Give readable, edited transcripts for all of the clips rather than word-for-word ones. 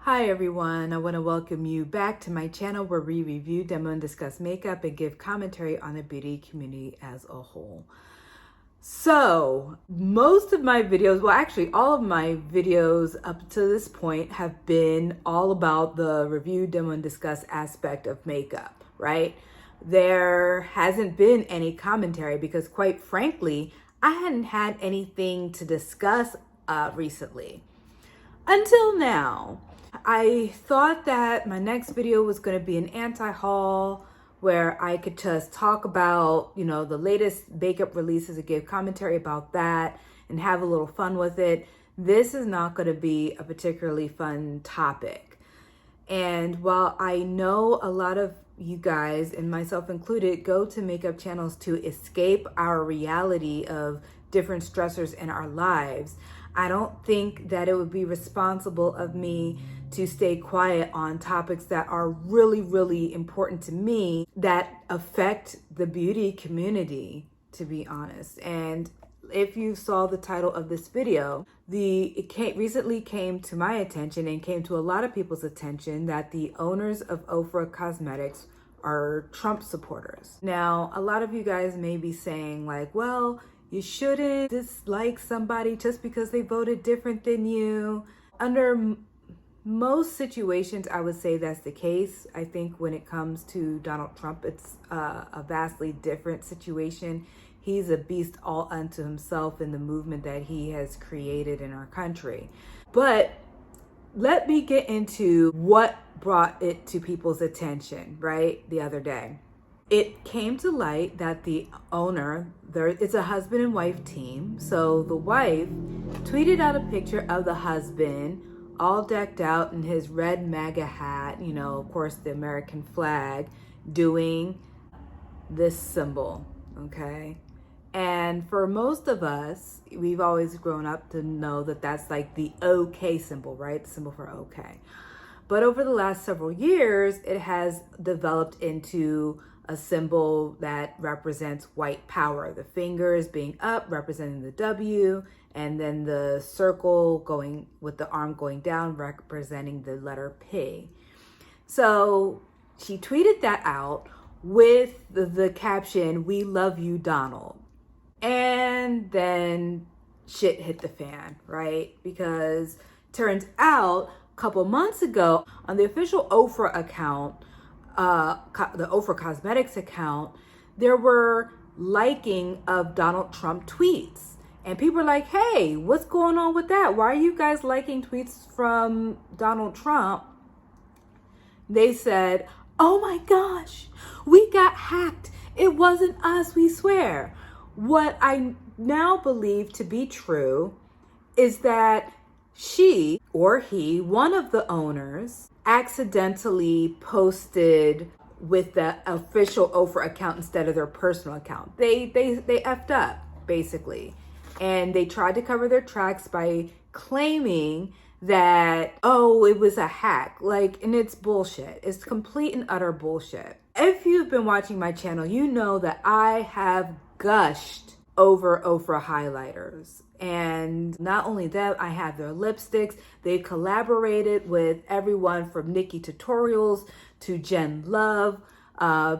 Hi everyone, I want to welcome you back to my channel where we review, demo, and discuss makeup and give commentary on the beauty community as a whole. So most of my videos, well actually all of my videos up to this point have been all about the review, demo, and discuss aspect of makeup, right? There hasn't been any commentary because quite frankly, I hadn't had anything to discuss recently. Until now. I thought that my next video was going to be an anti-haul where I could just talk about, the latest makeup releases and give commentary about that and have a little fun with it. This is not going to be a particularly fun topic. And while I know a lot of you guys, and myself included, go to makeup channels to escape our reality of different stressors in our lives, I don't think that it would be responsible of me to stay quiet on topics that are really, really important to me that affect the beauty community, to be honest. And if you saw the title of this video, recently came to my attention and came to a lot of people's attention that the owners of Ofra Cosmetics are Trump supporters. Now, a lot of you guys may be saying like, well, you shouldn't dislike somebody just because they voted different than you. Under most situations, I would say that's the case. I think when it comes to Donald Trump, it's a vastly different situation. He's a beast all unto himself in the movement that he has created in our country. But let me get into what brought it to people's attention, right, the other day. It came to light that the owner, it's a husband and wife team. So the wife tweeted out a picture of the husband all decked out in his red MAGA hat, of course, the American flag, doing this symbol, okay? And for most of us, we've always grown up to know that that's like the OK symbol, right? The symbol for OK. But over the last several years, it has developed into a symbol that represents white power. The fingers being up, representing the W, and then the circle going with the arm going down, representing the letter P. So she tweeted that out with the caption, "We love you, Donald." And then shit hit the fan, right? Because turns out a couple months ago on the official Ofra account, the Ofra Cosmetics account, there were liking of Donald Trump tweets. And people are like, hey, what's going on with that? Why are you guys liking tweets from Donald Trump? They said, oh my gosh, we got hacked. It wasn't us, we swear. What I now believe to be true is that she or he, one of the owners, accidentally posted with the official Ofra account instead of their personal account. They effed up, basically. And they tried to cover their tracks by claiming that, oh, it was a hack. And it's bullshit. It's complete and utter bullshit. If you've been watching my channel, you know that I have gushed over Ofra highlighters. And not only that, I have their lipsticks. They collaborated with everyone from Nikki Tutorials to Jen Love,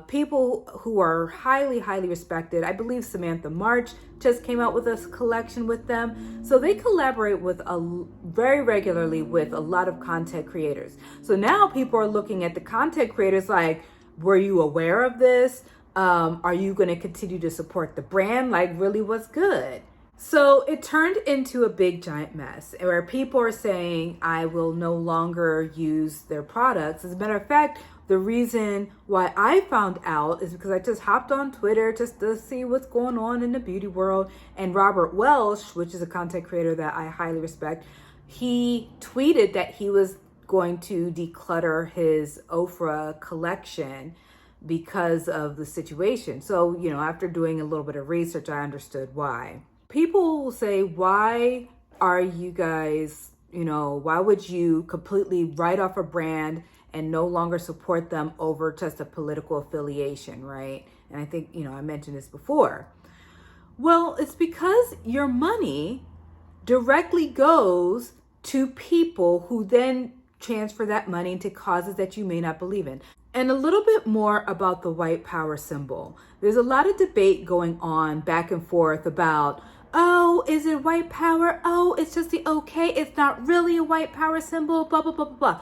people who are highly, highly respected. I believe Samantha March just came out with a collection with them. So they collaborate with very regularly with a lot of content creators. So now people are looking at the content creators like, were you aware of this? Are you going to continue to support the brand? Really, what's good? So it turned into a big giant mess where people are saying, I will no longer use their products. As a matter of fact, the reason why I found out is because I just hopped on Twitter just to see what's going on in the beauty world. And Robert Welsh, which is a content creator that I highly respect, he tweeted that he was going to declutter his Ofra collection because of the situation. So, after doing a little bit of research, I understood why. People will say, why are you guys, why would you completely write off a brand and no longer support them over just a political affiliation, right? And I think, I mentioned this before. Well, it's because your money directly goes to people who then transfer that money into causes that you may not believe in. And a little bit more about the white power symbol. There's a lot of debate going on back and forth about, oh, is it white power? Oh, it's just the okay. It's not really a white power symbol, blah, blah, blah, blah, blah.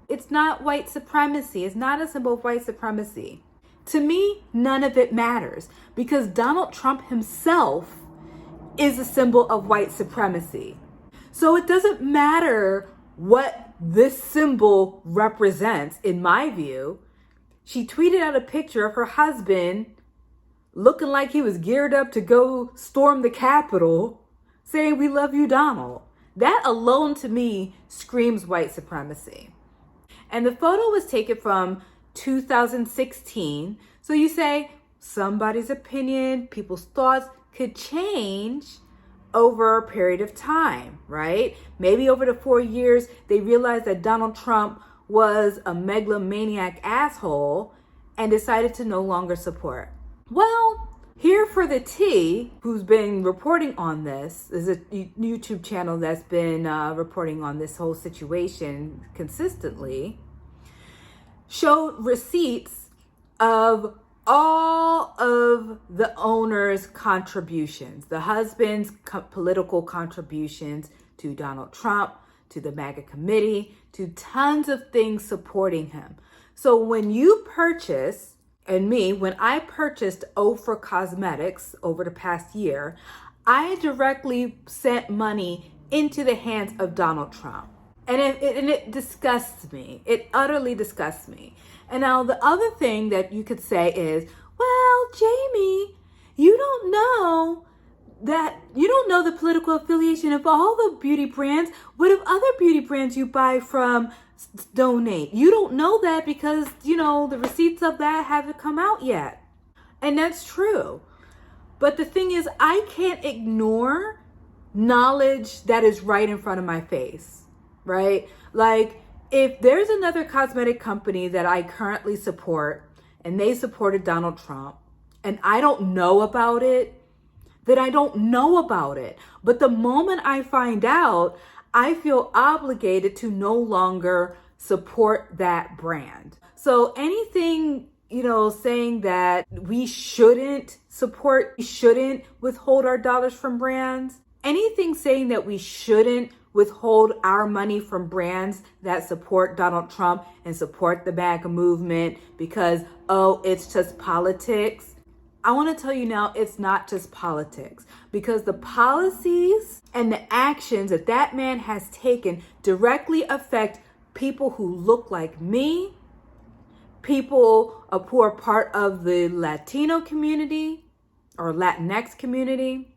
It's not white supremacy. It's not a symbol of white supremacy. To me, none of it matters because Donald Trump himself is a symbol of white supremacy. So it doesn't matter what this symbol represents, in my view. She tweeted out a picture of her husband looking like he was geared up to go storm the Capitol, saying, "We love you, Donald." That alone to me screams white supremacy. And the photo was taken from 2016. So you say somebody's opinion, people's thoughts could change over a period of time, right? Maybe over the 4 years, they realized that Donald Trump was a megalomaniac asshole and decided to no longer support. Well, here for the tea, who's been reporting on this, is a YouTube channel that's been reporting on this whole situation consistently, showed receipts of all of the owner's contributions, the husband's political contributions to Donald Trump, to the MAGA committee, to tons of things supporting him. So when you purchase, and me, when I purchased Ofra Cosmetics over the past year, I directly sent money into the hands of Donald Trump. And it disgusts me. It utterly disgusts me. And now the other thing that you could say is, well, Jamie, you don't know the political affiliation of all the beauty brands. What if other beauty brands you buy from donate? You don't know that because, the receipts of that haven't come out yet. And that's true. But the thing is, I can't ignore knowledge that is right in front of my face, right? Like, if there's another cosmetic company that I currently support and they supported Donald Trump and I don't know about it, then I don't know about it. But the moment I find out, I feel obligated to no longer support that brand. So anything, saying that we shouldn't withhold our dollars from brands, anything saying that we shouldn't withhold our money from brands that support Donald Trump and support the MAGA movement because, it's just politics. I want to tell you now, it's not just politics, because the policies and the actions that that man has taken directly affect people who look like me, people who are part of the Latino community or Latinx community,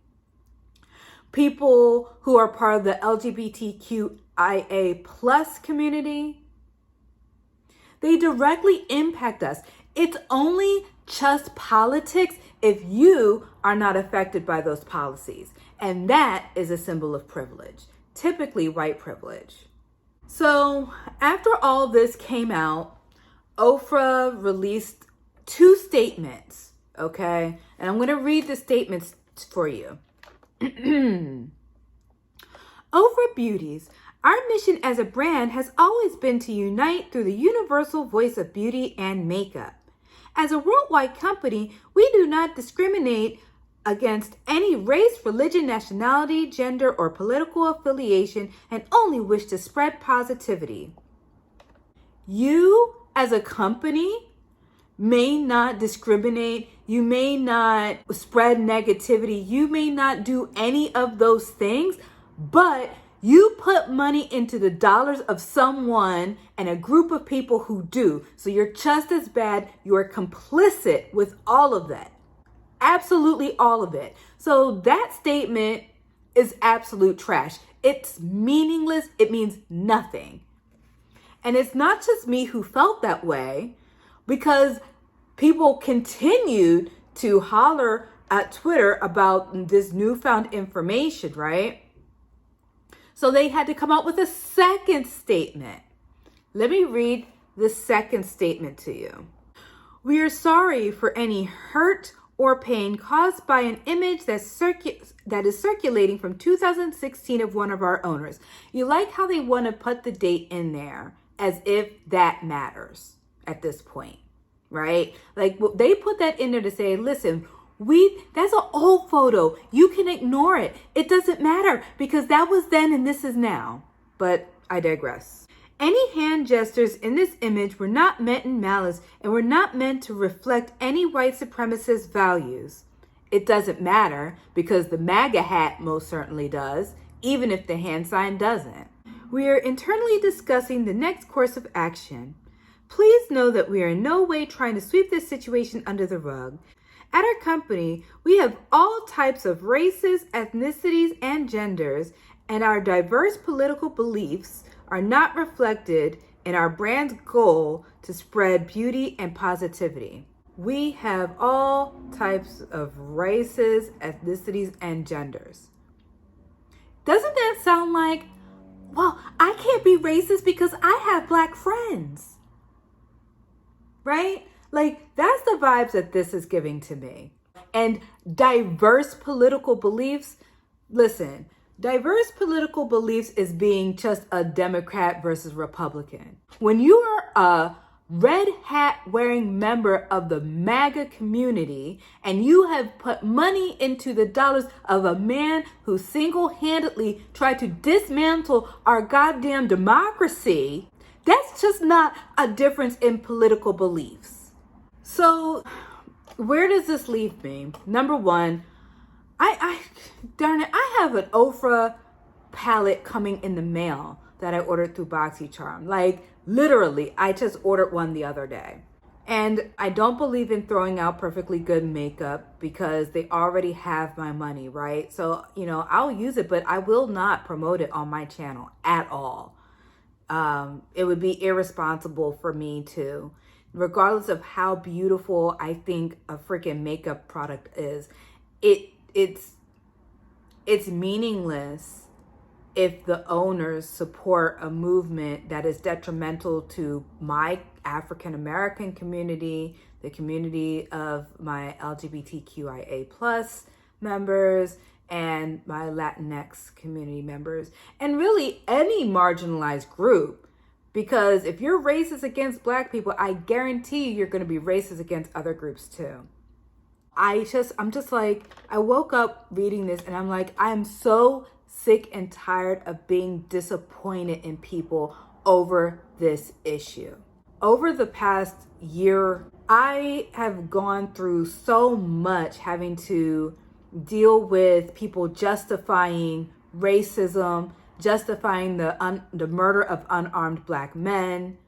people who are part of the LGBTQIA plus community. They directly impact us. It's only just politics if you are not affected by those policies. And that is a symbol of privilege, typically white privilege. So after all this came out, Ofra released 2 statements, okay? And I'm going to read the statements for you. Ofra Beauties, our mission as a brand has always been to unite through the universal voice of beauty and makeup. As a worldwide company, we do not discriminate against any race, religion, nationality, gender, or political affiliation and only wish to spread positivity. You, as a company, may not discriminate. You may not spread negativity. You may not do any of those things, but you put money into the dollars of someone and a group of people who do. So you're just as bad. You're complicit with all of that. Absolutely all of it. So that statement is absolute trash. It's meaningless. It means nothing. And it's not just me who felt that way, because people continued to holler at Twitter about this newfound information, right? So they had to come out with a second statement. Let me read the second statement to you. We are sorry for any hurt or pain caused by an image that is circulating from 2016 of one of our owners. You like how they want to put the date in there as if that matters at this point, right? Like they put that in there to say, listen, that's an old photo. You can ignore it. It doesn't matter because that was then and this is now. But I digress. Any hand gestures in this image were not meant in malice and were not meant to reflect any white supremacist values. It doesn't matter because the MAGA hat most certainly does, even if the hand sign doesn't. We are internally discussing the next course of action. Please know that we are in no way trying to sweep this situation under the rug. At our company, we have all types of races, ethnicities, and genders, and our diverse political beliefs are not reflected in our brand's goal to spread beauty and positivity. We have all types of races, ethnicities, and genders. Doesn't that sound like, well, I can't be racist because I have Black friends, right? Like, that's the vibes that this is giving to me. And diverse political beliefs, listen, diverse political beliefs is being just a Democrat versus Republican. When you are a red hat wearing member of the MAGA community and you have put money into the dollars of a man who single-handedly tried to dismantle our goddamn democracy, that's just not a difference in political beliefs. So where does this leave me? Number one, darn it, I have an Ofra palette coming in the mail that I ordered through BoxyCharm. Like literally, I just ordered one the other day. And I don't believe in throwing out perfectly good makeup because they already have my money, right? So, I'll use it, but I will not promote it on my channel at all. It would be irresponsible for me to, regardless of how beautiful I think a freaking makeup product is, it's meaningless if the owners support a movement that is detrimental to my African American community, the community of my LGBTQIA plus members, and my Latinx community members, and really any marginalized group. Because if you're racist against Black people, I guarantee you're going to be racist against other groups too. I'm just like, I woke up reading this and I'm like, I'm so sick and tired of being disappointed in people over this issue. Over the past year, I have gone through so much having to deal with people justifying racism, justifying the murder of unarmed Black men,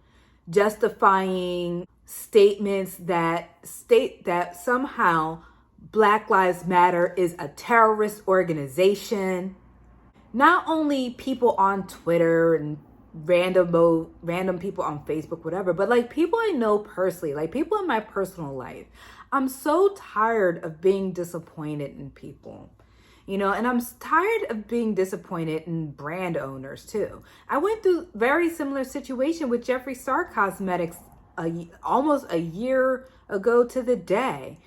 justifying statements that state that somehow Black Lives Matter is a terrorist organization. Not only people on Twitter and random people on Facebook, whatever, but like people I know personally, like people in my personal life. I'm so tired of being disappointed in people. And I'm tired of being disappointed in brand owners too. I went through a very similar situation with Jeffree Star Cosmetics almost a year ago to the day.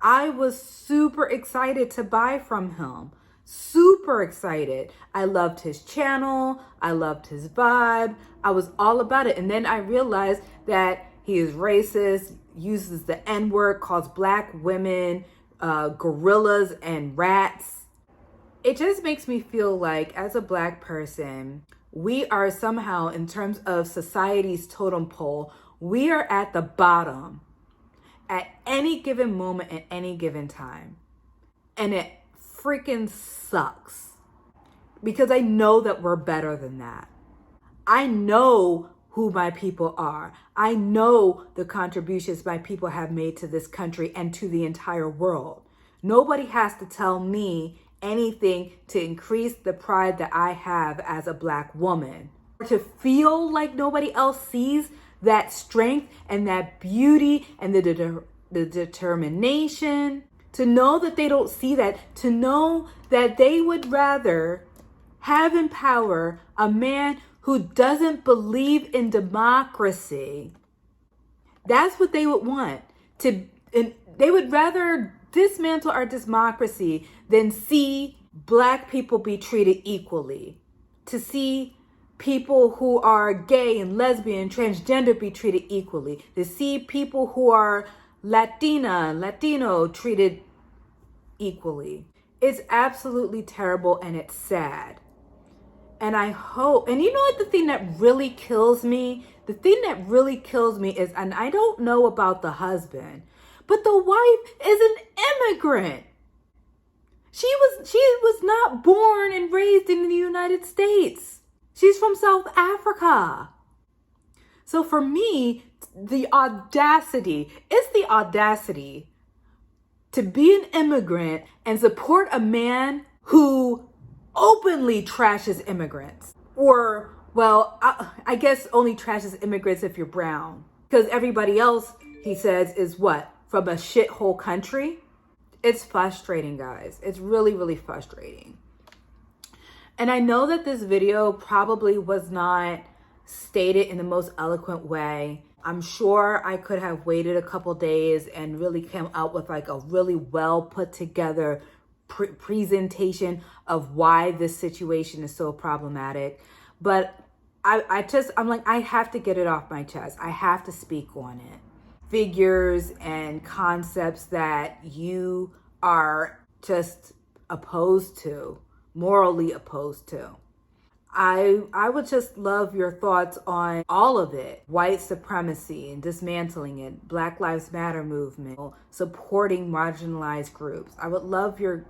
I was super excited to buy from him. Super excited. I loved his channel. I loved his vibe. I was all about it. And then I realized that he is racist, uses the N-word, calls Black women gorillas and rats. It just makes me feel like as a Black person, we are somehow, in terms of society's totem pole, we are at the bottom at any given moment at any given time. And it freaking sucks because I know that we're better than that. I know who my people are. I know the contributions my people have made to this country and to the entire world. Nobody has to tell me anything to increase the pride that I have as a Black woman. To feel like nobody else sees that strength and that beauty and the determination. To know that they don't see that. To know that they would rather have in power a man who doesn't believe in democracy. That's what they would want. To and they would rather dismantle our democracy than see Black people be treated equally, to see people who are gay and lesbian, transgender be treated equally, to see people who are Latina and Latino treated equally. It's absolutely terrible and it's sad. And I hope, and you know what the thing that really kills me? The thing that really kills me is, and I don't know about the husband, but the wife is an immigrant. She was not born and raised in the United States. She's from South Africa. So for me, the audacity to be an immigrant and support a man who openly trashes immigrants. Or, well, I guess only trashes immigrants if you're brown. Because everybody else, he says, is what? From a shithole country? It's frustrating, guys. It's really, really frustrating. And I know that this video probably was not stated in the most eloquent way. I'm sure I could have waited a couple days and really come out with like a really well put together presentation of why this situation is so problematic. But I'm like, I have to get it off my chest. I have to speak on it. Figures and concepts that you are just opposed to, morally opposed to. I would just love your thoughts on all of it. White supremacy and dismantling it, Black Lives Matter movement, supporting marginalized groups. I would love your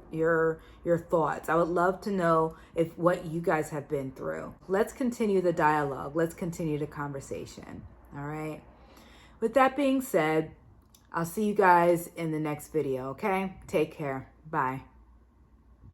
thoughts. I would love to know if what you guys have been through. Let's continue the dialogue. Let's continue the conversation. All right. With that being said, I'll see you guys in the next video, okay? Take care. Bye.